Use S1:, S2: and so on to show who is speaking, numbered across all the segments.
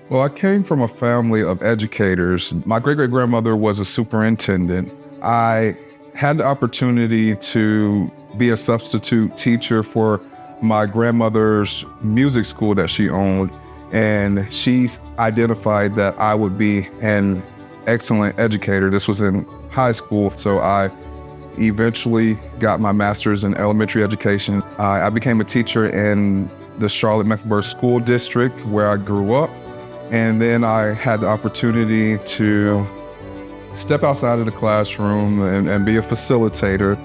S1: Well, I came from a family of educators. My great-great-grandmother was a superintendent. I had the opportunity to be a substitute teacher for my grandmother's music school that she owned, and she identified that I would be an excellent educator. This was in high school, so I eventually got my master's in elementary education. I became a teacher in the Charlotte-Mecklenburg School District where I grew up. And then I had the opportunity to step outside of the classroom and be a facilitator.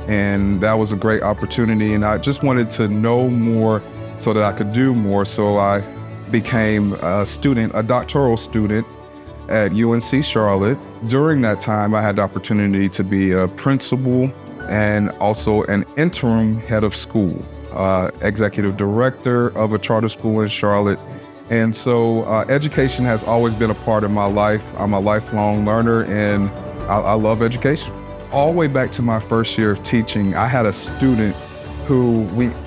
S1: And that was a great opportunity. And I just wanted to know more so that I could do more. So I became a doctoral student at UNC Charlotte. During that time, I had the opportunity to be a principal and also an interim head of school, executive director of a charter school in Charlotte. And so education has always been a part of my life. I'm a lifelong learner and I love education. All the way back to my first year of teaching, I had a student who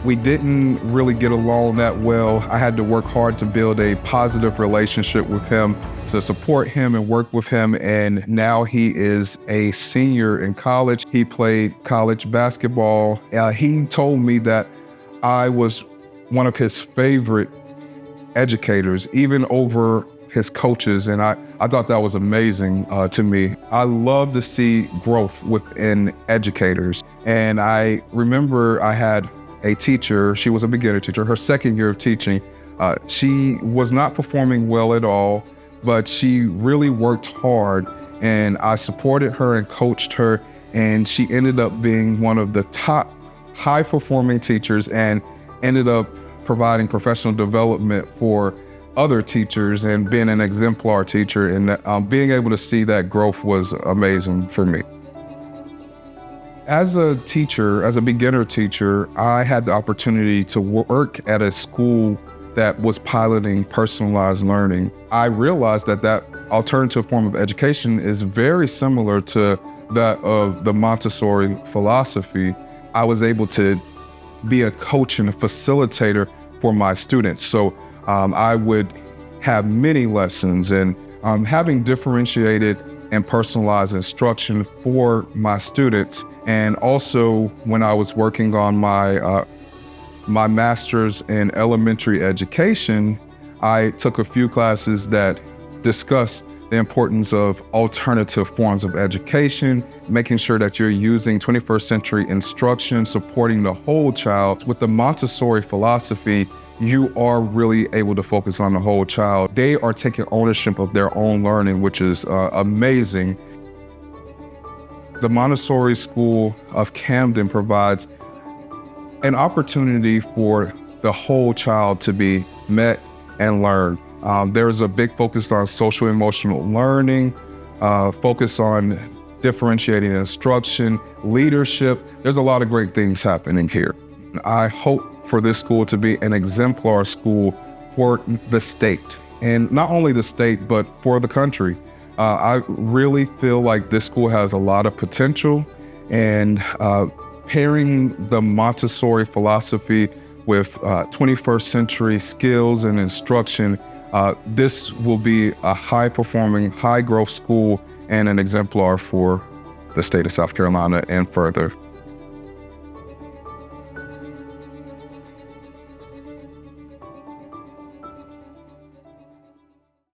S1: we didn't really get along that well. I had to work hard to build a positive relationship with him, to support him and work with him. And now he is a senior in college. He played college basketball. He told me that I was one of his favorite educators, even over his coaches. And I thought that was amazing to me. I love to see growth within educators. And I remember I had a teacher, she was a beginner teacher, her second year of teaching. She was not performing well at all, but she really worked hard and I supported her and coached her. And she ended up being one of the top high performing teachers and ended up providing professional development for other teachers and being an exemplar teacher. And being able to see that growth was amazing for me. As a teacher, as a beginner teacher, I had the opportunity to work at a school that was piloting personalized learning. I realized that that alternative form of education is very similar to that of the Montessori philosophy. I was able to be a coach and a facilitator for my students. So I would have many lessons and having differentiated and personalized instruction for my students. And also when I was working on my master's in elementary education, I took a few classes that discussed the importance of alternative forms of education, making sure that you're using 21st century instruction, supporting the whole child. With the Montessori philosophy, you are really able to focus on the whole child. They are taking ownership of their own learning, which is amazing. The Montessori School of Camden provides an opportunity for the whole child to be met and learned. There's a big focus on social emotional learning, focus on differentiating instruction, leadership. There's a lot of great things happening here. I hope for this school to be an exemplar school for the state, and not only the state, but for the country. I really feel like this school has a lot of potential, and pairing the Montessori philosophy with 21st century skills and instruction, this will be a high-performing, high-growth school and an exemplar for the state of South Carolina and further.